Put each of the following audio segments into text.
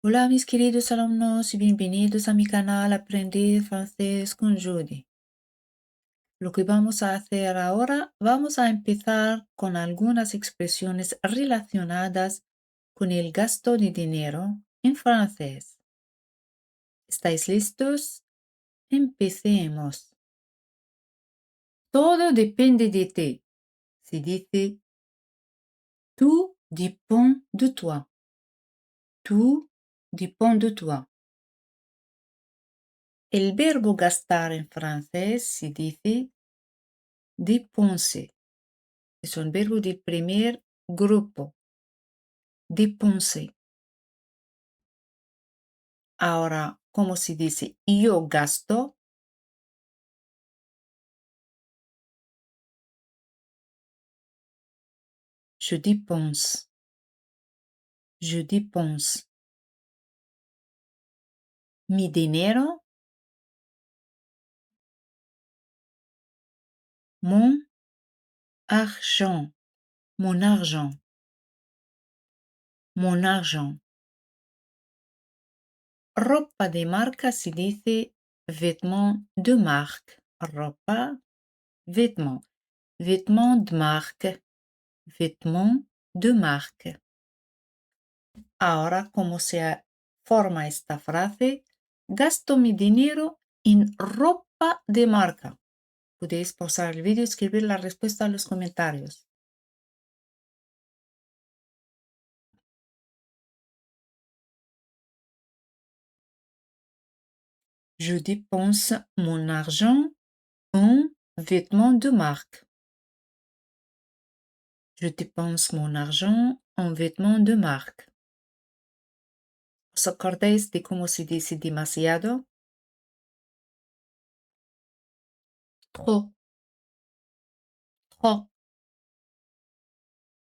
Hola mis queridos alumnos y bienvenidos a mi canal Aprender Francés con Judy. Lo que vamos a hacer ahora, vamos a empezar con algunas expresiones relacionadas con el gasto de dinero en francés. ¿Estáis listos? Empecemos. Todo depende de ti. Se dice tout dépend de toi. Tout dépend de toi. El verbo gastar en francés se dice dépenser. Es un verbo del primer grupo. Dépenser. Ahora, ¿cómo se dice yo gasto? Je dépense. Je dépense. Mi dinero. Mon argent. Mon argent. Mon argent. Ropa de marca se dice vêtements de marque. Ropa, vêtements. Vêtements de marque. Vêtements de marque. Ahora, ¿cómo se forma esta frase? Gasto mi dinero en ropa de marca. Podéis pausar el vídeo y escribir la respuesta en los comentarios. Je dépense mon argent en vêtements de marque. Je dépense mon argent en vêtements de marque. ¿Os acordáis de cómo se dice demasiado? Trop. Trop.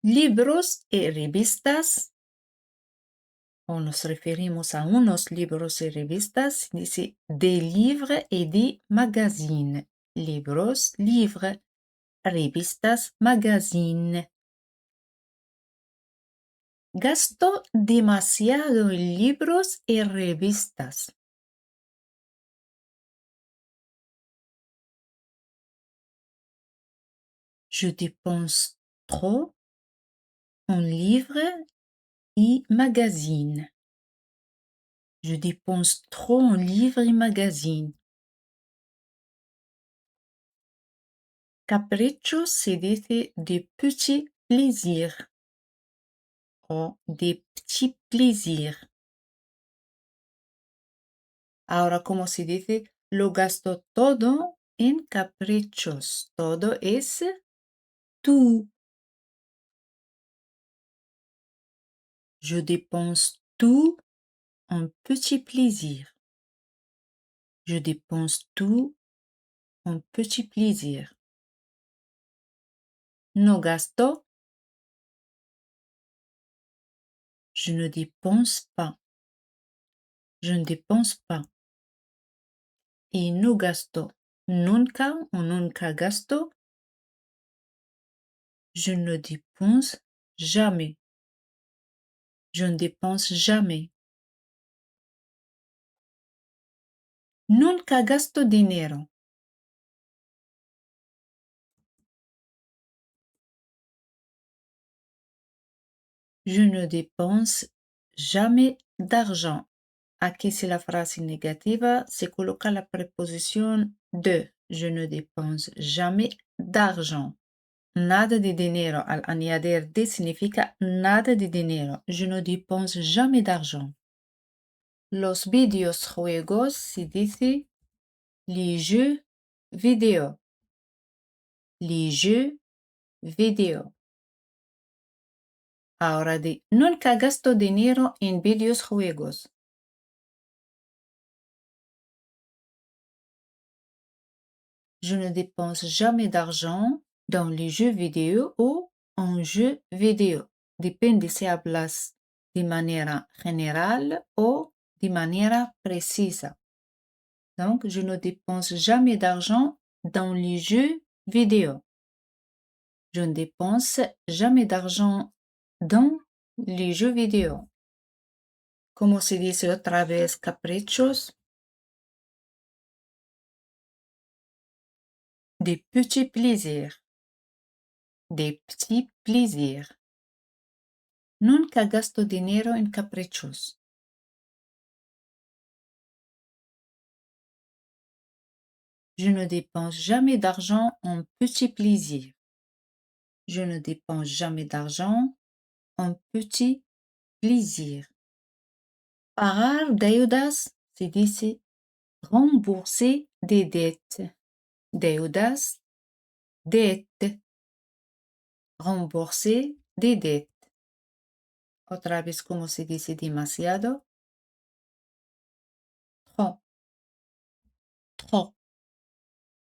Libros y revistas. O nos referimos a unos libros y revistas, dice des livres et des magazines. Libros, livres, revistas, magazines. Gasto demasiado en libros y revistas. Je dépense trop en livres et magazines. Je dépense trop en livres et magazines. Caprichos se dice de petits plaisirs o de petits plaisirs. Ahora, ¿cómo se dice? Lo gasto todo en caprichos. Todo es tout. Je dépense tout en petits plaisirs. Je dépense tout en petits plaisirs. No gasto. Je ne dépense pas. Je ne dépense pas. Y no gasto. Nunca o nunca gasto. Je ne dépense jamais. Je ne dépense jamais. Nunca gasto dinero. Je ne dépense jamais d'argent. Aquí si la frase negativa se coloca la preposición de. Je ne dépense jamais d'argent. Nada de dinero. Al añadir de significa nada de dinero. Je ne dépense jamais d'argent. Los videojuegos se dice les jeux vidéo. Les jeux vidéo. Ahora nunca gasto dinero en videojuegos. Je ne dépense jamais d'argent dans les jeux vidéo ou en jeux vidéo. Depende si hablas de manera general o de manera precisa. Donc, je ne dépense jamais d'argent dans les jeux vidéo. Je ne dépense jamais d'argent dans les jeux vidéo. ¿Cómo se dice otra vez caprichos? Des petits plaisirs. Des petits plaisirs. Nunca gasto dinero en caprichos. Je ne dépense jamais d'argent en petits plaisirs. Je ne dépense jamais d'argent en petits plaisirs. Pagar deudas se dice rembourser des dettes. Deudas, dette. Rembourser des dettes. Otra vez, ¿cómo se dice demasiado? Trop. Trop.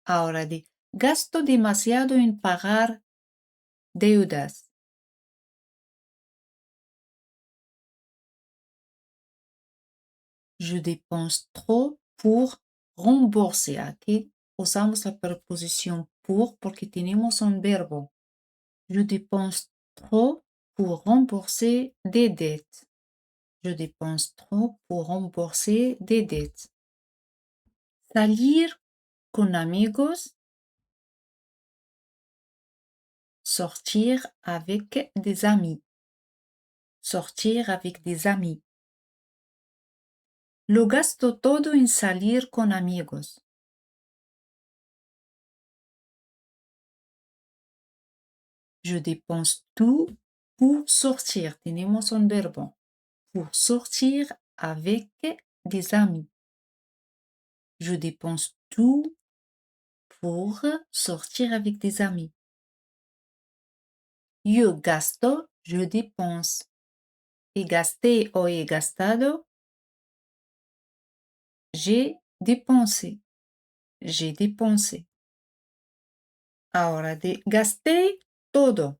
Ahora di, gasto demasiado en pagar deudas. Je dépense trop pour rembourser. Aquí usamos la preposición pour porque tenemos un verbo. Je dépense trop pour rembourser des dettes. Je dépense trop pour rembourser des dettes. Salir con amigos. Sortir avec des amis. Sortir avec des amis. Lo gasto todo en salir con amigos. Je dépense tout pour sortir. Tenemos un verbo. Pour sortir avec des amis. Je dépense tout pour sortir avec des amis. Yo gasto, je dépense. He gasté o he gastado. J'ai dépensé. J'ai dépensé. Ahora de gasté todo.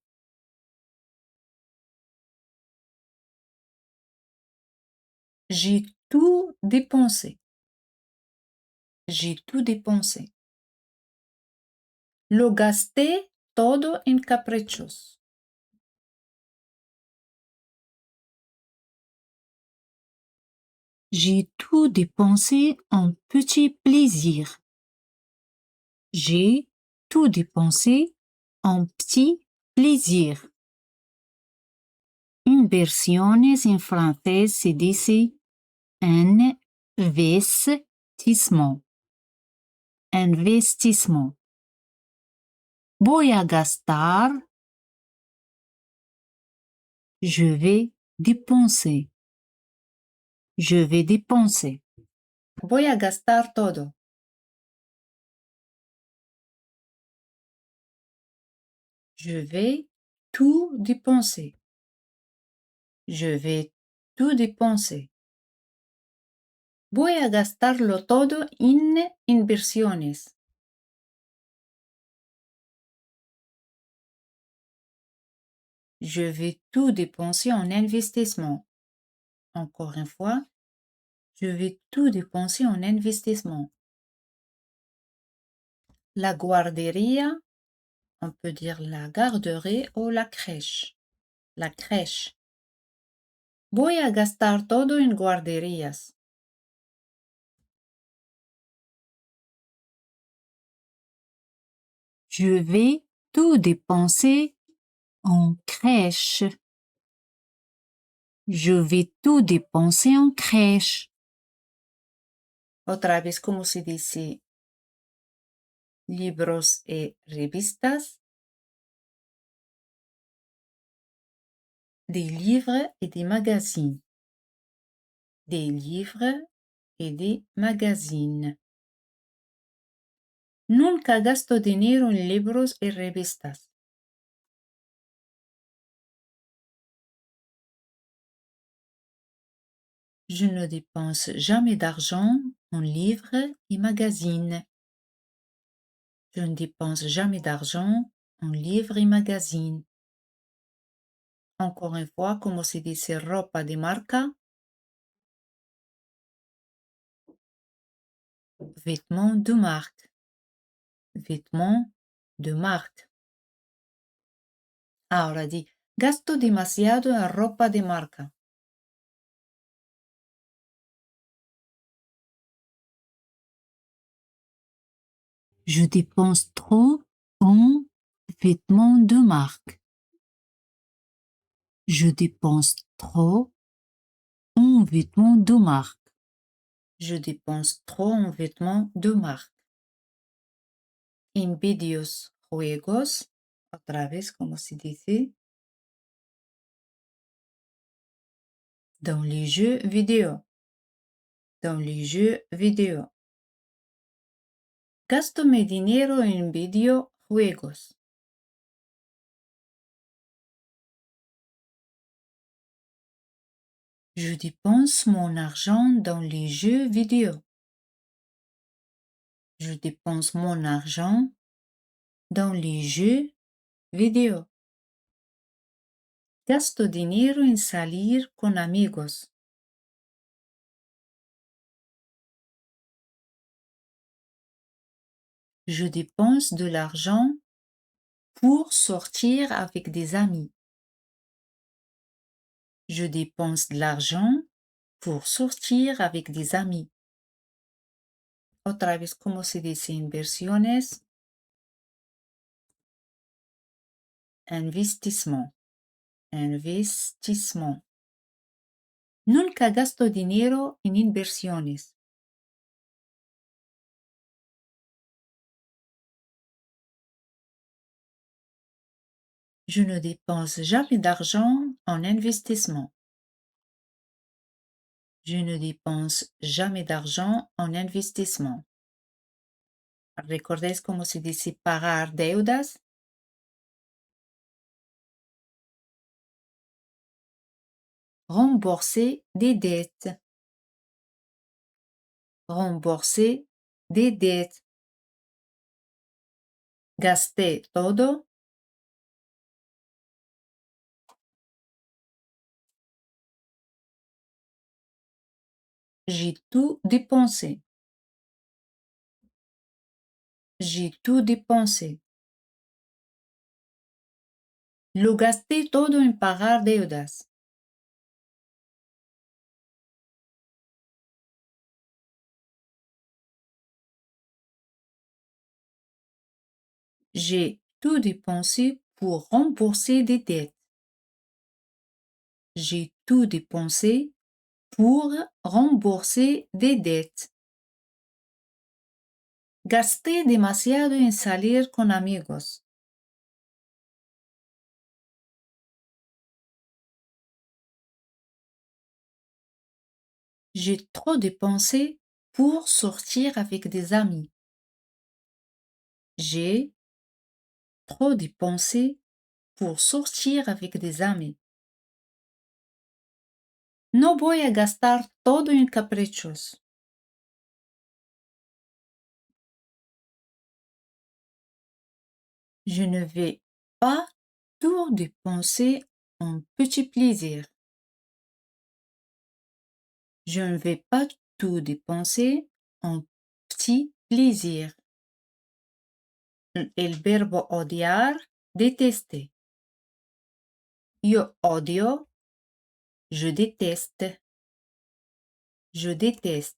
J'ai tout dépensé. J'ai tout dépensé. Lo gasté todo en caprichos. J'ai tout dépensé en petits plaisirs. J'ai tout dépensé en petits plaisirs. Inversiones en francés se dice investissement. Investissement. Voy a gastar. Je vais dépenser. Je vais dépenser. Voy a gastar todo. Je vais tout dépenser. Je vais tout dépenser. Voy a gastarlo todo en inversiones. Je vais tout dépenser en investissement. Encore une fois, je vais tout dépenser en investissement. La guardería, on peut dire la garderie ou la crèche. La crèche. Voy a gastar todo en guarderías. Je vais tout dépenser en crèche. Je vais tout dépenser en crèche. Otra vez, ¿cómo se dice? Libros y revistas. Des livres et des magazines. Des livres et des magazines. Nunca gasto dinero en libros y revistas. Je ne dépense jamais d'argent en livres et magazines. Je ne dépense jamais d'argent en livres et magazines. Encore une fois, como se dice ropa de marca? Vêtements de marque. Vêtements de marque. Ahora di, gasto demasiado en ropa de marca. Je dépense trop en vêtements de marque. Je dépense trop en vêtements de marque. Je dépense trop en vêtements de marque. En videos, juegos, otra vez como se dice, dans les jeux vidéo. Dans les jeux vidéo. Gasto mi dinero en videojuegos. Je dépense mon argent dans les jeux vidéo. Je dépense mon argent dans les jeux vidéo. Gasto dinero en salir con amigos. Je dépense de l'argent pour sortir avec des amis. Je dépense de l'argent pour sortir avec des amis. Otra vez, como se dice en versiones? Investissement. Investissement. Nunca gasto dinero en inversiones. Je ne dépense jamais d'argent en investissement. Je ne dépense jamais d'argent en investissement. ¿Recordáis cómo se dice pagar deudas? Rembourser des dettes. Rembourser des dettes. Gasté todo. J'ai tout dépensé. J'ai tout dépensé. Lo gasté todo en pagar deudas. J'ai tout dépensé pour rembourser des dettes. J'ai tout dépensé pour rembourser des dettes. Gasté demasiado en salir con amigos. J'ai trop dépensé pour sortir avec des amis. J'ai trop dépensé pour sortir avec des amis. No voy a gastar todo en caprichos. Je ne vais pas tout dépenser en petits plaisirs. Je ne vais pas tout dépenser en petits plaisirs. El verbo odiar, détester. Yo odio, je déteste. Je déteste.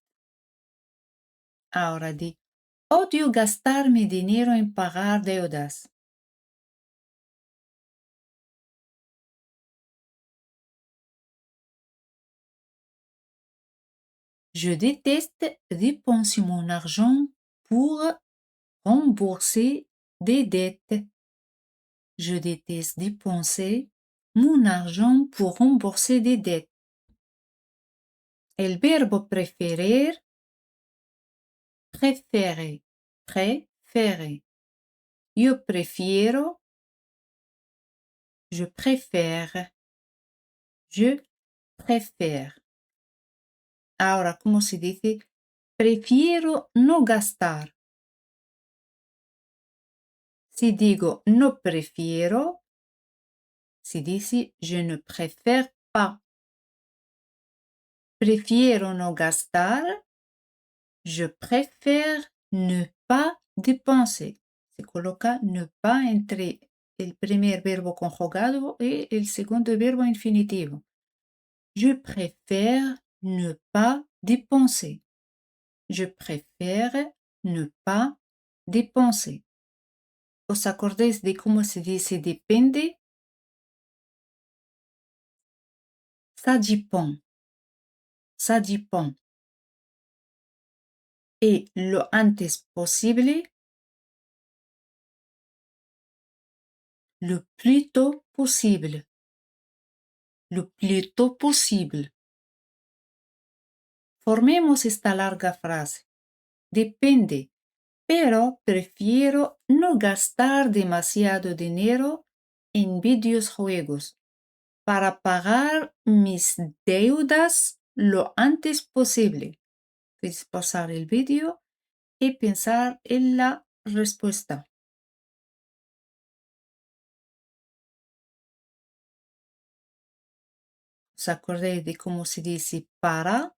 Ahora di, odio gastar mi dinero en pagar deudas. Je déteste dépenser mon argent pour rembourser des dettes. Je déteste dépenser mon argent pour rembourser des dettes. El verbo preferir, préférer, préférer. Yo prefiero, je préfère, je préfère. Ahora, ¿cómo se dice? Prefiero no gastar. Si digo no prefiero, si dice je ne préfère pas. Prefiero no gastar, je préfère ne pas dépenser. Se coloca ne pas entre el primer verbo conjugado y el segundo verbo infinitivo. Je préfère ne pas dépenser. Je préfère ne pas dépenser. ¿Os acordáis de cómo se dice depende? Ça dépend. Ça dépend. Et lo antes posible, le plus tôt possible. Le plus tôt possible. Formemos esta larga frase. Depende, pero prefiero no gastar demasiado dinero en videojuegos para pagar mis deudas lo antes posible. Puedes pausar el vídeo y pensar en la respuesta. ¿Os acordáis de cómo se dice para?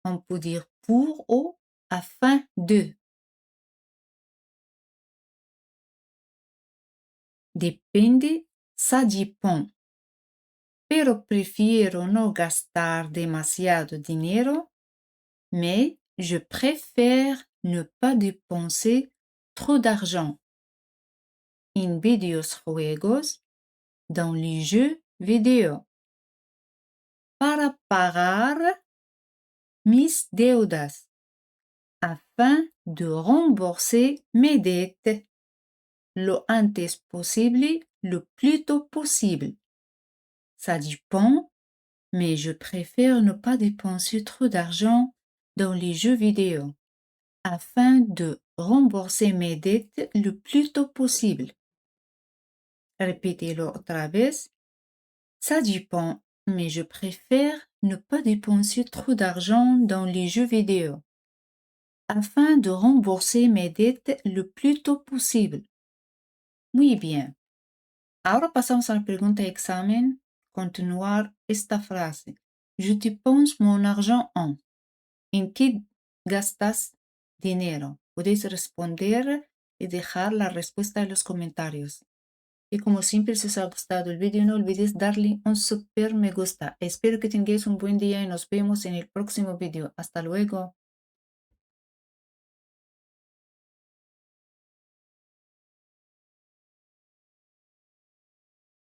On peut dire pour ou afin de. Depende, ça dépend. Pero prefiero no gastar demasiado dinero, mais je préfère ne pas dépenser trop d'argent en videojuegos, dans les jeux vidéo, para pagar mis deudas, afin de rembourser mes dettes lo antes posible, le plus tôt possible. Ça dépend, mais je préfère ne pas dépenser trop d'argent dans les jeux vidéo afin de rembourser mes dettes le plus tôt possible. Répétez-le otra vez. Ça dépend, mais je préfère ne pas dépenser trop d'argent dans les jeux vidéo afin de rembourser mes dettes le plus tôt possible. Muy bien. Ahora pasamos a la pregunta de examen. Continuar esta frase. Je dépense mon argent en. ¿En qué gastas dinero? Podéis responder y dejar la respuesta en los comentarios. Y como siempre, si os ha gustado el vídeo, no olvidéis darle un super me gusta. Espero que tengáis un buen día y nos vemos en el próximo vídeo. Hasta luego.